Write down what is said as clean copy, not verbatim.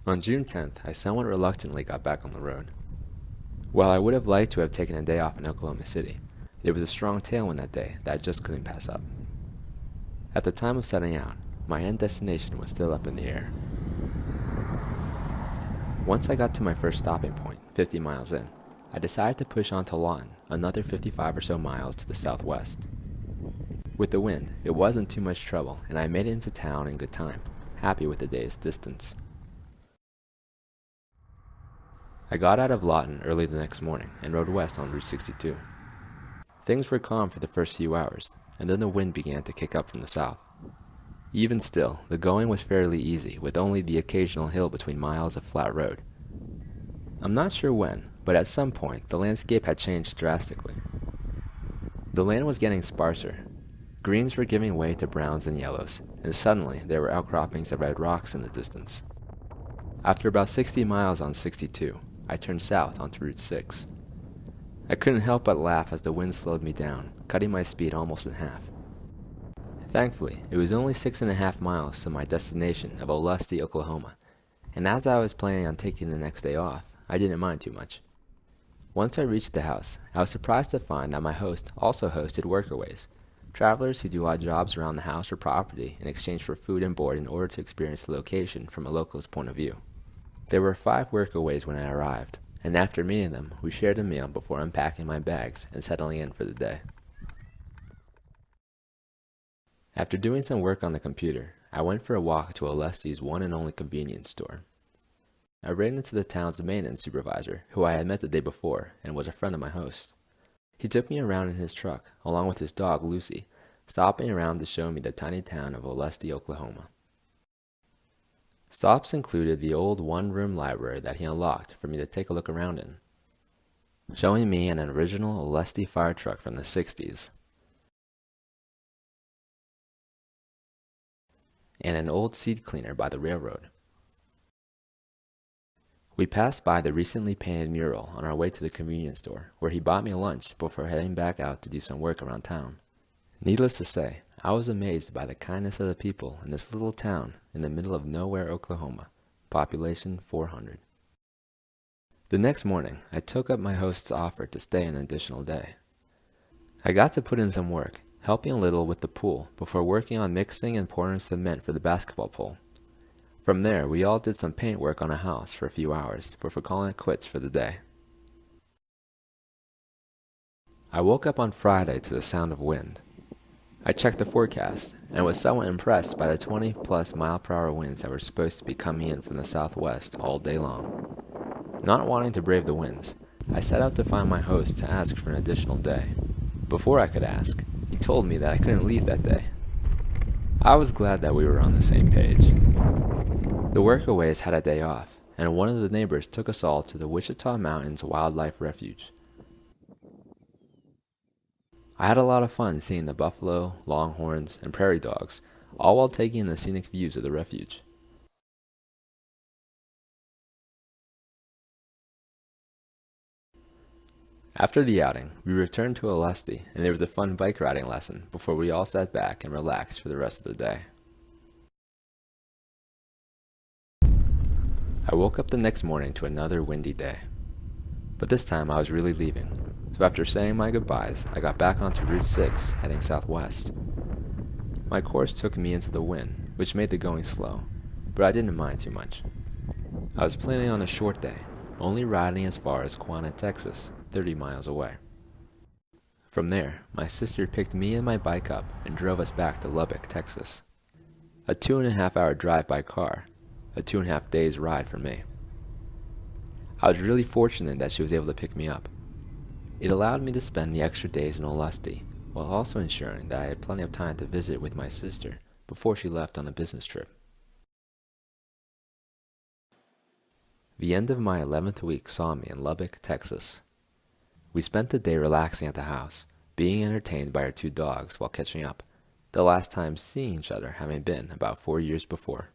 On June 10th, I somewhat reluctantly got back on the road. While I would have liked to have taken a day off in Oklahoma City, there was a strong tailwind that day that I just couldn't pass up. At the time of setting out, my end destination was still up in the air. Once I got to my first stopping point, 50 miles in, I decided to push on to Lawton, another 55 or so miles to the southwest. With the wind, it wasn't too much trouble, and I made it into town in good time, happy with the day's distance. I got out of Lawton early the next morning and rode west on Route 62. Things were calm for the first few hours, and then the wind began to kick up from the south. Even still, the going was fairly easy, with only the occasional hill between miles of flat road. I'm not sure when, but at some point the landscape had changed drastically. The land was getting sparser. Greens were giving way to browns and yellows, and suddenly there were outcroppings of red rocks in the distance. After about 60 miles on 62, I turned south onto Route 6. I couldn't help but laugh as the wind slowed me down, cutting my speed almost in half. Thankfully, it was only 6.5 miles to my destination of Olustee, Oklahoma, and as I was planning on taking the next day off, I didn't mind too much. Once I reached the house, I was surprised to find that my host also hosted workaways, travelers who do odd jobs around the house or property in exchange for food and board in order to experience the location from a local's point of view. There were 5 workaways when I arrived, and after meeting them, we shared a meal before unpacking my bags and settling in for the day. After doing some work on the computer, I went for a walk to Olustee's one and only convenience store. I ran into the town's maintenance supervisor, who I had met the day before and was a friend of my host. He took me around in his truck, along with his dog Lucy, stopping around to show me the tiny town of Olustee, Oklahoma. Stops included the old one-room library that he unlocked for me to take a look around in, showing me an original Olustee fire truck from the 60s, and an old seed cleaner by the railroad. We passed by the recently painted mural on our way to the convenience store, where he bought me lunch before heading back out to do some work around town. Needless to say, I was amazed by the kindness of the people in this little town in the middle of nowhere, Oklahoma, population 400. The next morning, I took up my host's offer to stay an additional day. I got to put in some work, helping a little with the pool before working on mixing and pouring cement for the basketball pole. From there, we all did some paint work on a house for a few hours before calling it quits for the day. I woke up on Friday to the sound of wind. I checked the forecast and was somewhat impressed by the 20+ mile-per-hour winds that were supposed to be coming in from the southwest all day long. Not wanting to brave the winds, I set out to find my host to ask for an additional day. Before I could ask, he told me that I couldn't leave that day. I was glad that we were on the same page. The workaways had a day off, and one of the neighbors took us all to the Wichita Mountains Wildlife Refuge. I had a lot of fun seeing the buffalo, longhorns, and prairie dogs, all while taking in the scenic views of the refuge. After the outing, we returned to Olustee, and there was a fun bike riding lesson before we all sat back and relaxed for the rest of the day. I woke up the next morning to another windy day, but this time I was really leaving, so after saying my goodbyes, I got back onto Route 6, heading southwest. My course took me into the wind, which made the going slow, but I didn't mind too much. I was planning on a short day, only riding as far as Quanah, Texas, 30 miles away. From there, my sister picked me and my bike up and drove us back to Lubbock, Texas. A 2.5-hour drive by car, a 2.5 days ride for me. I was really fortunate that she was able to pick me up. It allowed me to spend the extra days in Olustee, while also ensuring that I had plenty of time to visit with my sister before she left on a business trip. The end of my 11th week saw me in Lubbock, Texas. We spent the day relaxing at the house, being entertained by our 2 dogs while catching up, the last time seeing each other having been about 4 years before.